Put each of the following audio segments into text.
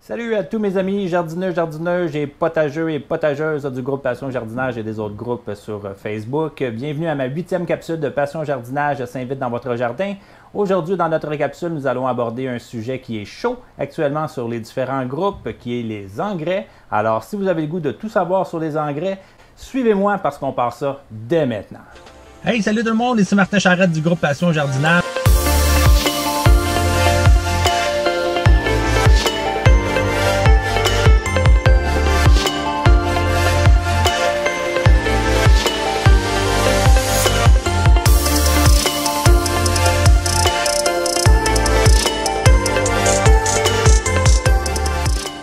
Salut à tous mes amis jardineurs, jardineuses et potageux et potageuses du groupe Passion Jardinage et des autres groupes sur Facebook. Bienvenue à ma 8e capsule de Passion Jardinage s'invite dans votre jardin. Aujourd'hui, dans notre capsule, nous allons aborder un sujet qui est chaud actuellement sur les différents groupes, qui est les engrais. Alors, si vous avez le goût de tout savoir sur les engrais, suivez-moi parce qu'on part ça dès maintenant. Hey, salut tout le monde, ici Martin Charette du groupe Passion Jardinage.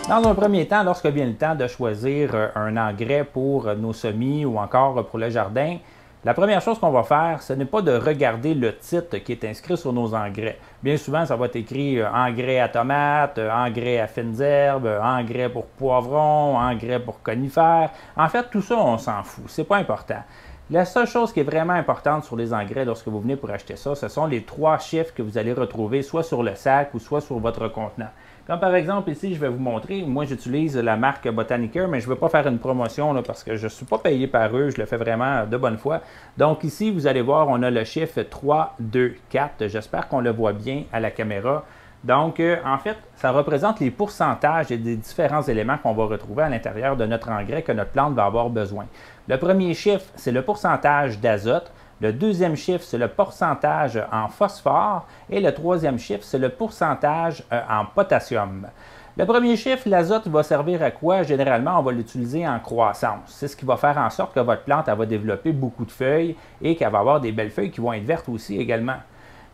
Dans un premier temps, lorsque vient le temps de choisir un engrais pour nos semis ou encore pour le jardin, la première chose qu'on va faire, ce n'est pas de regarder le titre qui est inscrit sur nos engrais. Bien souvent, ça va être écrit engrais à tomates, engrais à fines herbes, engrais pour poivrons, engrais pour conifères. En fait, tout ça, on s'en fout. C'est pas important. La seule chose qui est vraiment importante sur les engrais lorsque vous venez pour acheter ça, ce sont les 3 chiffres que vous allez retrouver soit sur le sac ou soit sur votre contenant. Comme par exemple ici, je vais vous montrer, moi j'utilise la marque Botanicare, mais je ne veux pas faire une promotion là, parce que je ne suis pas payé par eux, je le fais vraiment de bonne foi. Donc ici, vous allez voir, on a le chiffre 3, 2, 4. J'espère qu'on le voit bien à la caméra. Donc, en fait, ça représente les pourcentages et des différents éléments qu'on va retrouver à l'intérieur de notre engrais que notre plante va avoir besoin. Le premier chiffre, c'est le pourcentage d'azote. Le deuxième chiffre, c'est le pourcentage en phosphore. Et le troisième chiffre, c'est le pourcentage en potassium. Le premier chiffre, l'azote, va servir à quoi? Généralement, on va l'utiliser en croissance. C'est ce qui va faire en sorte que votre plante elle va développer beaucoup de feuilles et qu'elle va avoir des belles feuilles qui vont être vertes aussi également.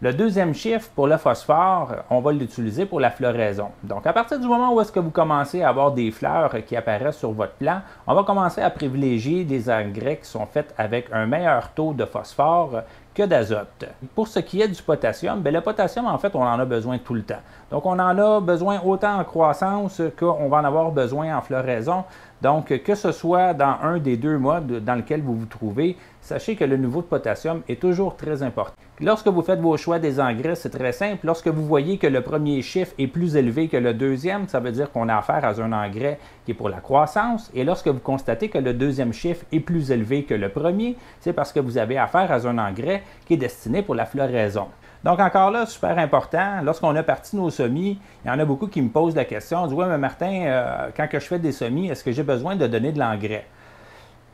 Le deuxième chiffre, pour le phosphore, on va l'utiliser pour la floraison. Donc, à partir du moment où est-ce que vous commencez à avoir des fleurs qui apparaissent sur votre plant, on va commencer à privilégier des engrais qui sont faits avec un meilleur taux de phosphore que d'azote. Pour ce qui est du potassium, bien, le potassium, en fait, on en a besoin tout le temps. Donc, on en a besoin autant en croissance qu'on va en avoir besoin en floraison. Donc, que ce soit dans un des 2 modes dans lequel vous vous trouvez, sachez que le niveau de potassium est toujours très important. Lorsque vous faites vos choix des engrais, c'est très simple. Lorsque vous voyez que le premier chiffre est plus élevé que le deuxième, ça veut dire qu'on a affaire à un engrais qui est pour la croissance. Et lorsque vous constatez que le deuxième chiffre est plus élevé que le premier, c'est parce que vous avez affaire à un engrais qui est destiné pour la floraison. Donc encore là, super important, lorsqu'on a parti nos semis, il y en a beaucoup qui me posent la question, on dit « Ouais, mais Martin, quand que je fais des semis, est-ce que j'ai besoin de donner de l'engrais? »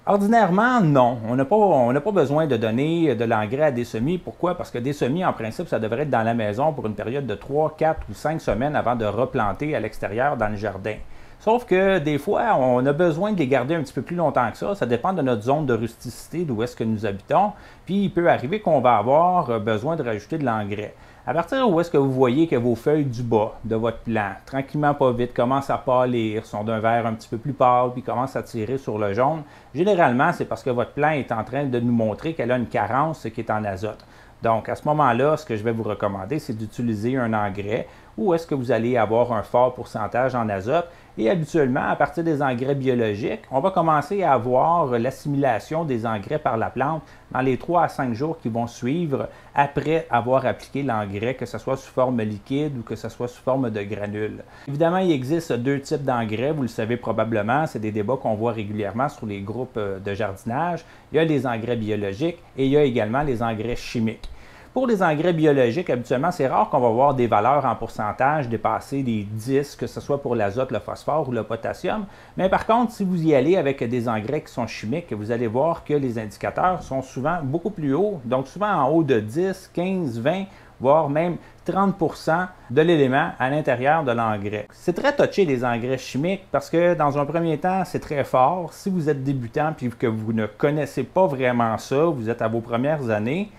Ordinairement, non. On n'a pas besoin de donner de l'engrais à des semis. Pourquoi? Parce que des semis, en principe, ça devrait être dans la maison pour une période de 3, 4 ou 5 semaines avant de replanter à l'extérieur dans le jardin. Sauf que des fois, on a besoin de les garder un petit peu plus longtemps que ça. Ça dépend de notre zone de rusticité, d'où est-ce que nous habitons. Puis, il peut arriver qu'on va avoir besoin de rajouter de l'engrais. À partir où est-ce que vous voyez que vos feuilles du bas de votre plant, tranquillement pas vite, commencent à pâlir, sont d'un vert un petit peu plus pâle, puis commencent à tirer sur le jaune, généralement, c'est parce que votre plant est en train de nous montrer qu'elle a une carence qui est en azote. Donc, à ce moment-là, ce que je vais vous recommander, c'est d'utiliser un engrais où est-ce que vous allez avoir un fort pourcentage en azote. Et habituellement, à partir des engrais biologiques, on va commencer à avoir l'assimilation des engrais par la plante dans les 3 à 5 jours qui vont suivre après avoir appliqué l'engrais, que ce soit sous forme liquide ou que ce soit sous forme de granules. Évidemment, il existe 2 types d'engrais, vous le savez probablement, c'est des débats qu'on voit régulièrement sur les groupes de jardinage. Il y a les engrais biologiques et il y a également les engrais chimiques. Pour les engrais biologiques, habituellement, c'est rare qu'on va voir des valeurs en pourcentage dépasser les 10, que ce soit pour l'azote, le phosphore ou le potassium. Mais par contre, si vous y allez avec des engrais qui sont chimiques, vous allez voir que les indicateurs sont souvent beaucoup plus hauts, donc souvent en haut de 10, 15, 20, voire même 30% de l'élément à l'intérieur de l'engrais. C'est très touché les engrais chimiques parce que dans un premier temps, c'est très fort. Si vous êtes débutant et que vous ne connaissez pas vraiment ça, vous êtes à vos premières années,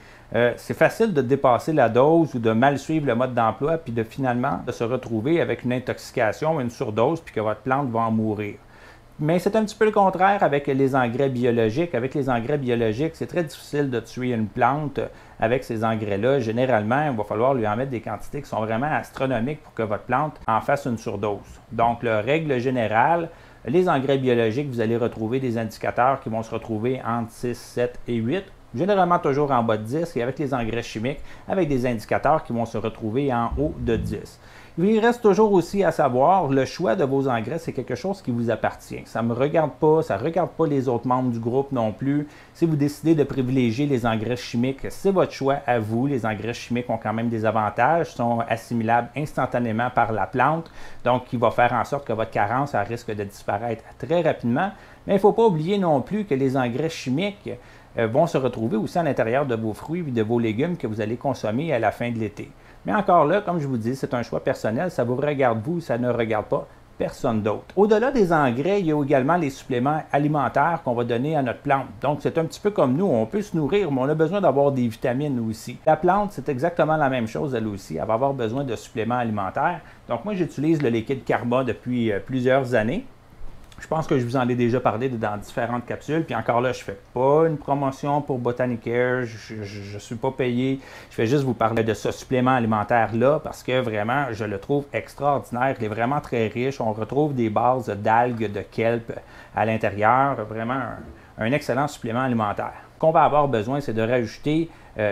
c'est facile de dépasser la dose ou de mal suivre le mode d'emploi puis de finalement de se retrouver avec une intoxication, une surdose puis que votre plante va en mourir. Mais c'est un petit peu le contraire avec les engrais biologiques. Avec les engrais biologiques, c'est très difficile de tuer une plante avec ces engrais-là. Généralement, il va falloir lui en mettre des quantités qui sont vraiment astronomiques pour que votre plante en fasse une surdose. Donc, la règle générale, les engrais biologiques, vous allez retrouver des indicateurs qui vont se retrouver entre 6, 7 et 8 généralement toujours en bas de 10 et avec les engrais chimiques, avec des indicateurs qui vont se retrouver en haut de 10. Il reste toujours aussi à savoir, le choix de vos engrais, c'est quelque chose qui vous appartient. Ça ne me regarde pas, ça ne regarde pas les autres membres du groupe non plus. Si vous décidez de privilégier les engrais chimiques, c'est votre choix à vous. Les engrais chimiques ont quand même des avantages, sont assimilables instantanément par la plante, donc qui va faire en sorte que votre carence risque de disparaître très rapidement. Mais il ne faut pas oublier non plus que les engrais chimiques vont se retrouver aussi à l'intérieur de vos fruits et de vos légumes que vous allez consommer à la fin de l'été. Mais encore là, comme je vous dis, c'est un choix personnel, ça vous regarde vous, ça ne regarde pas personne d'autre. Au-delà des engrais, il y a également les suppléments alimentaires qu'on va donner à notre plante. Donc, c'est un petit peu comme nous, on peut se nourrir, mais on a besoin d'avoir des vitamines aussi. La plante, c'est exactement la même chose, elle aussi. Elle va avoir besoin de suppléments alimentaires. Donc, moi, j'utilise le liquide Karma depuis plusieurs années. Je pense que je vous en ai déjà parlé dans différentes capsules. Puis encore là, je ne fais pas une promotion pour Botanicare. Je ne suis pas payé. Je fais juste vous parler de ce supplément alimentaire-là parce que vraiment, je le trouve extraordinaire. Il est vraiment très riche. On retrouve des bases d'algues, de kelp à l'intérieur. Vraiment un excellent supplément alimentaire. Ce qu'on va avoir besoin, c'est de rajouter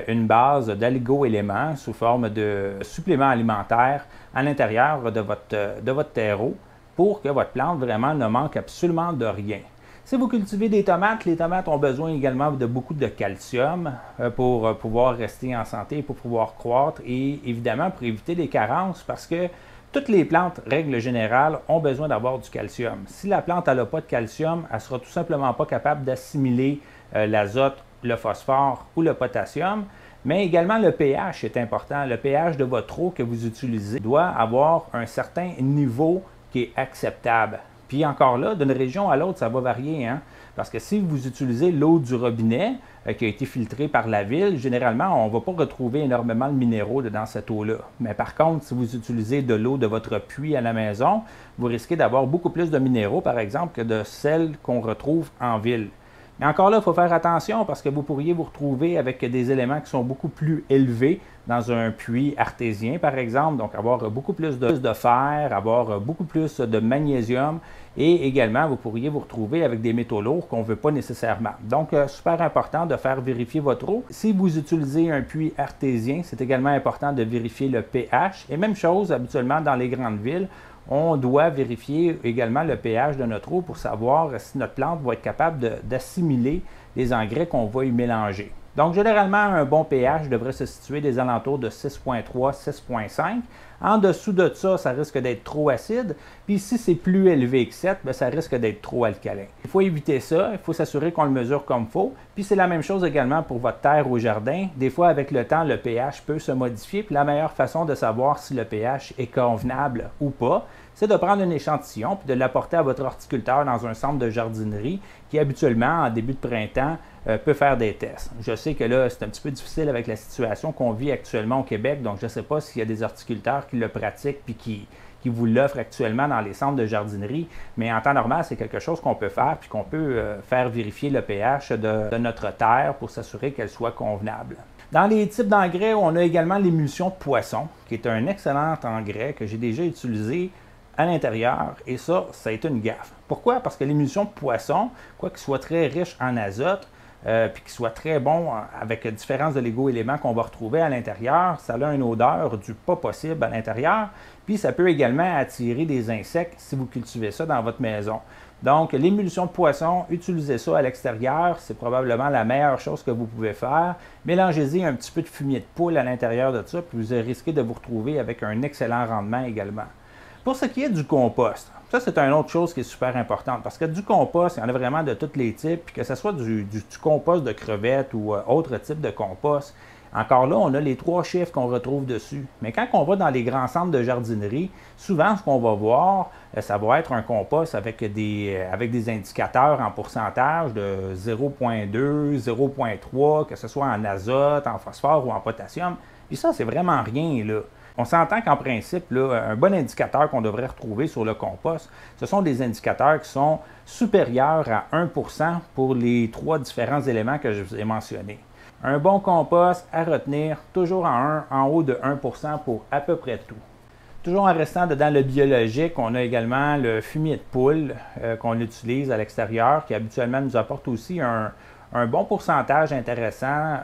une base d'aligo-éléments sous forme de supplément alimentaire à l'intérieur de votre terreau, pour que votre plante vraiment ne manque absolument de rien. Si vous cultivez des tomates, les tomates ont besoin également de beaucoup de calcium pour pouvoir rester en santé, pour pouvoir croître et évidemment pour éviter les carences parce que toutes les plantes, règle générale, ont besoin d'avoir du calcium. Si la plante n'a pas de calcium, elle ne sera tout simplement pas capable d'assimiler l'azote, le phosphore ou le potassium. Mais également le pH est important. Le pH de votre eau que vous utilisez doit avoir un certain niveau qui est acceptable. Puis encore là, d'une région à l'autre, ça va varier, hein? Parce que si vous utilisez l'eau du robinet qui a été filtrée par la ville, généralement, on ne va pas retrouver énormément de minéraux dans cette eau-là. Mais par contre, si vous utilisez de l'eau de votre puits à la maison, vous risquez d'avoir beaucoup plus de minéraux, par exemple, que de celles qu'on retrouve en ville. Mais encore là, il faut faire attention parce que vous pourriez vous retrouver avec des éléments qui sont beaucoup plus élevés dans un puits artésien, par exemple. Donc, avoir beaucoup plus de fer, avoir beaucoup plus de magnésium et également, vous pourriez vous retrouver avec des métaux lourds qu'on ne veut pas nécessairement. Donc, super important de faire vérifier votre eau. Si vous utilisez un puits artésien, c'est également important de vérifier le pH. Et même chose, habituellement, dans les grandes villes, on doit vérifier également le pH de notre eau pour savoir si notre plante va être capable d'assimiler les engrais qu'on va y mélanger. Donc, généralement, un bon pH devrait se situer des alentours de 6,3, 6,5. En dessous de ça, ça risque d'être trop acide. Puis si c'est plus élevé que 7, bien, ça risque d'être trop alcalin. Il faut éviter ça. Il faut s'assurer qu'on le mesure comme il faut. Puis c'est la même chose également pour votre terre au jardin. Des fois, avec le temps, le pH peut se modifier. Puis la meilleure façon de savoir si le pH est convenable ou pas, c'est de prendre un échantillon puis de l'apporter à votre horticulteur dans un centre de jardinerie qui, habituellement, en début de printemps, peut faire des tests. Je sais que là, c'est un petit peu difficile avec la situation qu'on vit actuellement au Québec, donc je ne sais pas s'il y a des horticulteurs qui le pratiquent puis qui vous l'offrent actuellement dans les centres de jardinerie, mais en temps normal, c'est quelque chose qu'on peut faire puis qu'on peut faire vérifier le pH de notre terre pour s'assurer qu'elle soit convenable. Dans les types d'engrais, on a également l'émulsion de poisson, qui est un excellent engrais que j'ai déjà utilisé à l'intérieur, et ça a été une gaffe. Pourquoi? Parce que l'émulsion de poisson, quoi qu'il soit très riche en azote, puis qu'il soit très bon avec différents oligo-éléments qu'on va retrouver à l'intérieur, ça a une odeur du pas possible à l'intérieur, puis ça peut également attirer des insectes si vous cultivez ça dans votre maison. Donc, l'émulsion de poisson, utilisez ça à l'extérieur, c'est probablement la meilleure chose que vous pouvez faire. Mélangez-y un petit peu de fumier de poule à l'intérieur de ça, puis vous risquez de vous retrouver avec un excellent rendement également. Pour ce qui est du compost, ça c'est une autre chose qui est super importante parce que du compost, il y en a vraiment de tous les types, puis que ce soit du compost de crevettes ou autre type de compost. Encore là, on a les 3 chiffres qu'on retrouve dessus. Mais quand on va dans les grands centres de jardinerie, souvent ce qu'on va voir, ça va être un compost avec des indicateurs en pourcentage de 0,2, 0,3, que ce soit en azote, en phosphore ou en potassium. Puis ça, c'est vraiment rien, là. On s'entend qu'en principe, là, un bon indicateur qu'on devrait retrouver sur le compost, ce sont des indicateurs qui sont supérieurs à 1 % pour les 3 différents éléments que je vous ai mentionnés. Un bon compost à retenir, toujours en haut de 1 % pour à peu près tout. Toujours en restant dans le biologique, on a également le fumier de poule qu'on utilise à l'extérieur, qui habituellement nous apporte aussi un un bon pourcentage intéressant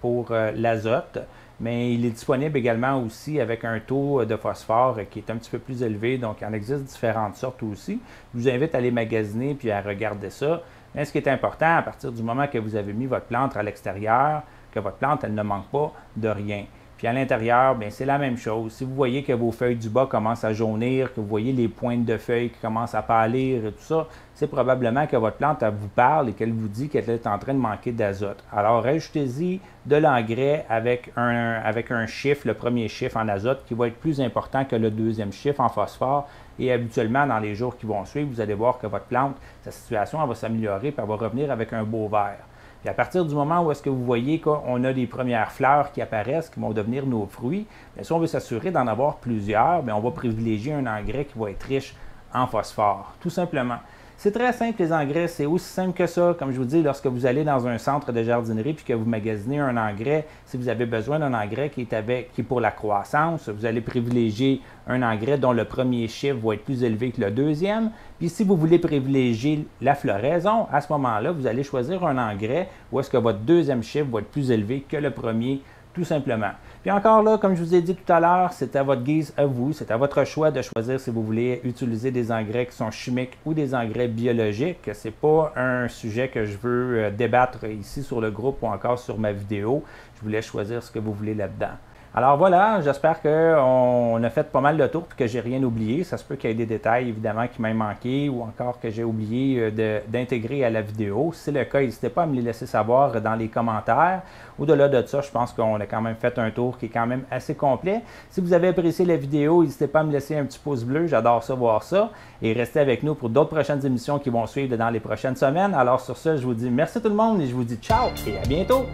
pour l'azote, mais il est disponible également aussi avec un taux de phosphore qui est un petit peu plus élevé, donc il en existe différentes sortes aussi. Je vous invite à aller magasiner puis à regarder ça. Mais ce qui est important, à partir du moment que vous avez mis votre plante à l'extérieur, que votre plante, elle ne manque pas de rien. Puis à l'intérieur, bien, c'est la même chose. Si vous voyez que vos feuilles du bas commencent à jaunir, que vous voyez les pointes de feuilles qui commencent à pâlir et tout ça, c'est probablement que votre plante, elle vous parle et qu'elle vous dit qu'elle est en train de manquer d'azote. Alors, rajoutez-y de l'engrais avec un chiffre, le premier chiffre en azote, qui va être plus important que le deuxième chiffre en phosphore. Et habituellement, dans les jours qui vont suivre, vous allez voir que votre plante, sa situation, elle va s'améliorer et elle va revenir avec un beau vert. Puis à partir du moment où est-ce que vous voyez qu'on a des premières fleurs qui apparaissent, qui vont devenir nos fruits, bien, si on veut s'assurer d'en avoir plusieurs, bien, on va privilégier un engrais qui va être riche en phosphore, tout simplement. C'est très simple, les engrais, c'est aussi simple que ça. Comme je vous dis, lorsque vous allez dans un centre de jardinerie puis que vous magasinez un engrais, si vous avez besoin d'un engrais qui est pour la croissance, vous allez privilégier un engrais dont le premier chiffre va être plus élevé que le deuxième. Puis si vous voulez privilégier la floraison, à ce moment-là, vous allez choisir un engrais où est-ce que votre deuxième chiffre va être plus élevé que le premier, tout simplement. Puis encore là, comme je vous ai dit tout à l'heure, c'est à votre guise à vous, c'est à votre choix de choisir si vous voulez utiliser des engrais qui sont chimiques ou des engrais biologiques. Ce n'est pas un sujet que je veux débattre ici sur le groupe ou encore sur ma vidéo. Je vous laisse choisir ce que vous voulez là-dedans. Alors voilà, j'espère qu'on a fait pas mal de tours et que j'ai rien oublié. Ça se peut qu'il y ait des détails évidemment qui m'aient manqué ou encore que j'ai oublié d'intégrer à la vidéo. Si c'est le cas, n'hésitez pas à me les laisser savoir dans les commentaires. Au-delà de ça, je pense qu'on a quand même fait un tour qui est quand même assez complet. Si vous avez apprécié la vidéo, n'hésitez pas à me laisser un petit pouce bleu. J'adore ça, voir ça. Et restez avec nous pour d'autres prochaines émissions qui vont suivre dans les prochaines semaines. Alors sur ce, je vous dis merci tout le monde et je vous dis ciao et à bientôt!